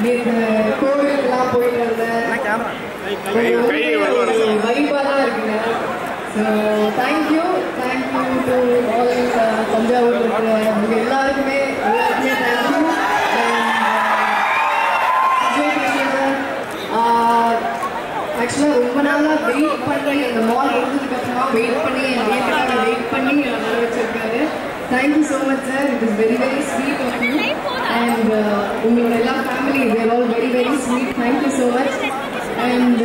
நேற்று கோவிலுக்கெல்லாம் போயிட்டு வந்தேன். வைப்பாக தான் இருக்குங்க. So thank you to all Thanjavur இருக்கிற எல்லாருக்குமே தேங்க்யூ. ஆக்சுவலாக ரொம்ப நாளாக வெயிட் பண்ணி அந்த மால் முடிஞ்சதுக்கப்புறமா வெயிட் பண்ணி என் டேட்டுக்காக வெயிட் பண்ணி வர வச்சிருக்காரு. Thank you so much sir. It is very very sweet of you and உங்களோட எல்லா family they're all very very sweet. Thank you so much. And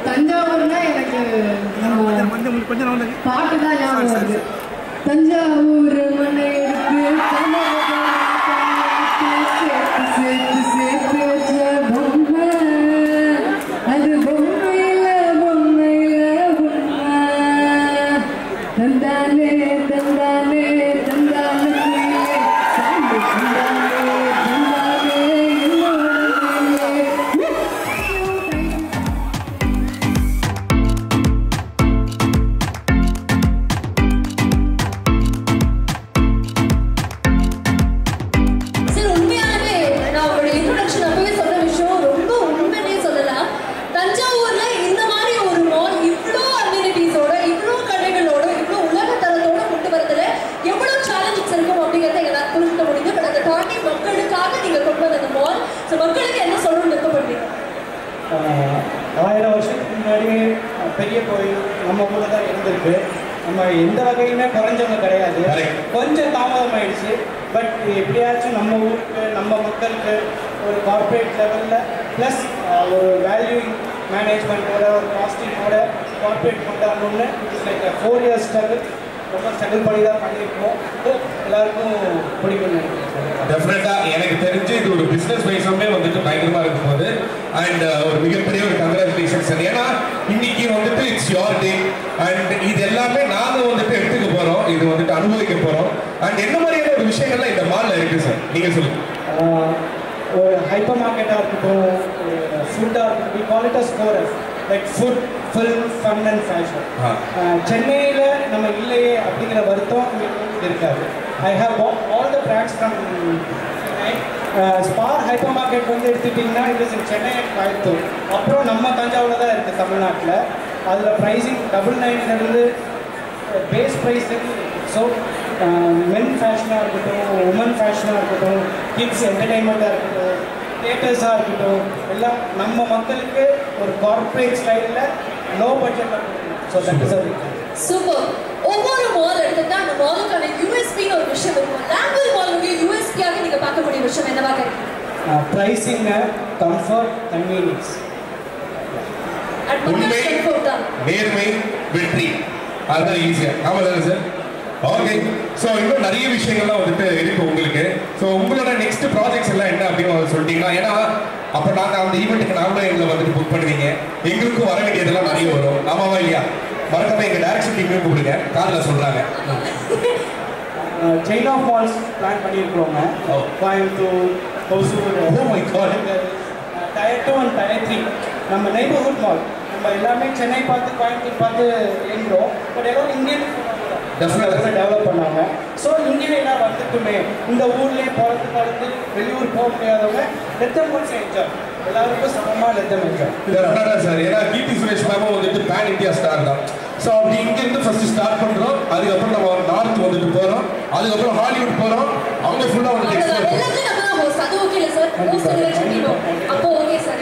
தஞ்சாவூர்னா எனக்கு பாட்டு தான் ஞாபகம் வருது. தஞ்சாவூர் மண்ணை எடுத்து சேர்த்து சேர்த்து வச்ச பொம்மை, அது பொம்மையில பொம்மையில பொம்மை. தந்தானே தந்தானே தந்தானே சாமி தந்தானே தந்தானே மக்களுக்கு என்ன சொல்லணும்னு விருப்பப்படுறீங்க? 1000 வருஷத்துக்கு முன்னாடி பெரிய கோயில் நம்ம ஊரில் தான் இருந்திருக்கு. நம்ம எந்த வகையுமே குறைஞ்சவங்க கிடையாது. கொஞ்சம் தாமதம் ஆயிடுச்சு. பட் எப்படியாச்சும் நம்ம ஊருக்கு நம்ம மக்களுக்கு ஒரு கார்பரேட் லெவலில் ப்ளஸ் ஒரு வேல்யூ மேனேஜ்மெண்ட்டோட ஒரு காஸ்டிங்கோட கார்பரேட் கொண்டாடணும்னு இட்ஸ் லைக் 4 years ஸ்ட்ரகிள். ரொம்ப ஸ்ட்ரகிள் பண்ணி தான் பண்ணியிருக்கோம். எல்லாருக்கும் பிடிக்கும்னு நினைக்கிறேன். டெஃபினட்டாக எனக்கு தெரிஞ்சு இது ஒரு பிஸ்னஸ் வைஸாமே வந்துட்டு பயங்கரமாக இருக்கும் போது அண்ட் ஒரு மிகப்பெரிய ஒரு கங்க்ராச்சுலேஷன்ஸ். ஏன்னா இன்னைக்கு வந்துட்டு இட்ஸ் யோர் டே அண்ட் இது எல்லாமே நாங்கள் வந்துட்டு எடுத்துக்க போகிறோம், இது வந்துட்டு அனுபவிக்க போகிறோம். அண்ட் என்ன மாதிரியான ஒரு விஷயங்கள்லாம் இந்த மாலில் இருக்குது சார், நீங்கள் சொல்லுங்கள். ஒரு ஹைப்பர் மார்க்கெட்டாக இருக்கட்டும், ஒரு ஃபுட்டாக இருக்கட்டும், we call it as Chorus, like food, film, fun and fashion. சென்னையில் நம்ம இல்லையே அப்படிங்கிற வருத்தம் இருக்காது. I have bought all the brands from Chennai. Spar hypermarket வந்து எடுத்துட்டிங்கன்னா இது சென்னை அண்ட் கோயம்புத்தூர். அப்புறம் நம்ம தஞ்சாவூரில் தான் இருக்குது தமிழ்நாட்டில். அதில் ப்ரைஸிங் 999 பேஸ் ப்ரைஸ் இருக்குது. ஸோ மென் ஃபேஷனாக இருக்கட்டும், உமன் ஃபேஷனாக இருக்கட்டும், கிட்ஸ் என்டர்டெயின்மெண்ட்டாக இருக்கட்டும், தியேட்டர்ஸாக இருக்கட்டும், எல்லாம் நம்ம மக்களுக்கு ஒரு கார்பரேட் ஸ்டைலில் லோ பட்ஜெட்டில் கொடுக்கணும். So that is super. ஒவ்வொரு மால் எடுத்துட்டா அந்த மாலுக்கான யூஎஸ்பின்னு ஒரு விஷயம் இருக்கும். லாங்குவேஜ் மாலுடைய யூஎஸ்பியாக நீங்கள் பார்க்கக்கூடிய விஷயம் என்னவாக இருக்கு? Pricing, comfort, convenience. உண்மை, நேர்மை, வெற்றி, அதுதான் ஈஸியாக. ஆமாம் தானே சார்? ஓகே. ஸோ இன்னும் நிறைய விஷயங்கள்லாம் வந்துட்டு இருக்கு உங்களுக்கு. ஸோ உங்களோட நெக்ஸ்ட் ப்ராஜெக்ட்ஸ் எல்லாம் என்ன அப்படின்னு சொல்லிட்டீங்கன்னா, ஏன்னா அப்போ நாங்கள் அந்த ஈவெண்ட்டுக்கு நாமளும் எங்களை வந்துட்டு புக் பண்ணுவீங்க, எங்களுக்கும் வர வேண்டியதெல்லாம் நிறைய வரும். ஆமாவா இல்லையா? மறக்காம எங்கள் டைரக்ஷன் டீமே கூப்பிடுங்க, காதில் சொல்கிறாங்க. செயின் ஆஃப் மால்ஸ் பிளான் பண்ணியிருக்கிறோங்க. Coimbatore, Hosur, Tier 2 and Tier 3 நம்ம நெய்பர்ஹுட் மால். நம்ம எல்லாமே சென்னை பார்த்து கோயம்புத்தூர் பார்த்து இயங்குறோம். பட் எல்லாம் இந்தியன் டெவலப் பண்ணாங்க. ஸோ இங்கே எல்லாம் வந்துட்டுமே இந்த ஊர்லேயே பிறந்து வளர்ந்து வெளியூர் போக முடியாதவங்க லெத்தம் ஒன்ஸ் என்ஜாய், எல்லாருக்கும் சமமாக லெத்தம் என்ஜாய் சார். ஏன்னா கீர்த்தி சுரேஷ் மேமும் வந்துட்டு பேன் இந்தியா ஸ்டார் தான். ஸோ அப்படி இங்கேருந்து ஃபர்ஸ்ட் ஸ்டார்ட் பண்ணுறோம், அதுக்கப்புறம் நம்ம நார்த் வந்துட்டு போகிறோம், அதுக்கப்புறம் ஹாலிவுட் போகிறோம், அவங்க ஃபுல்லாக வந்துட்டு அப்போ ஓகே சார்.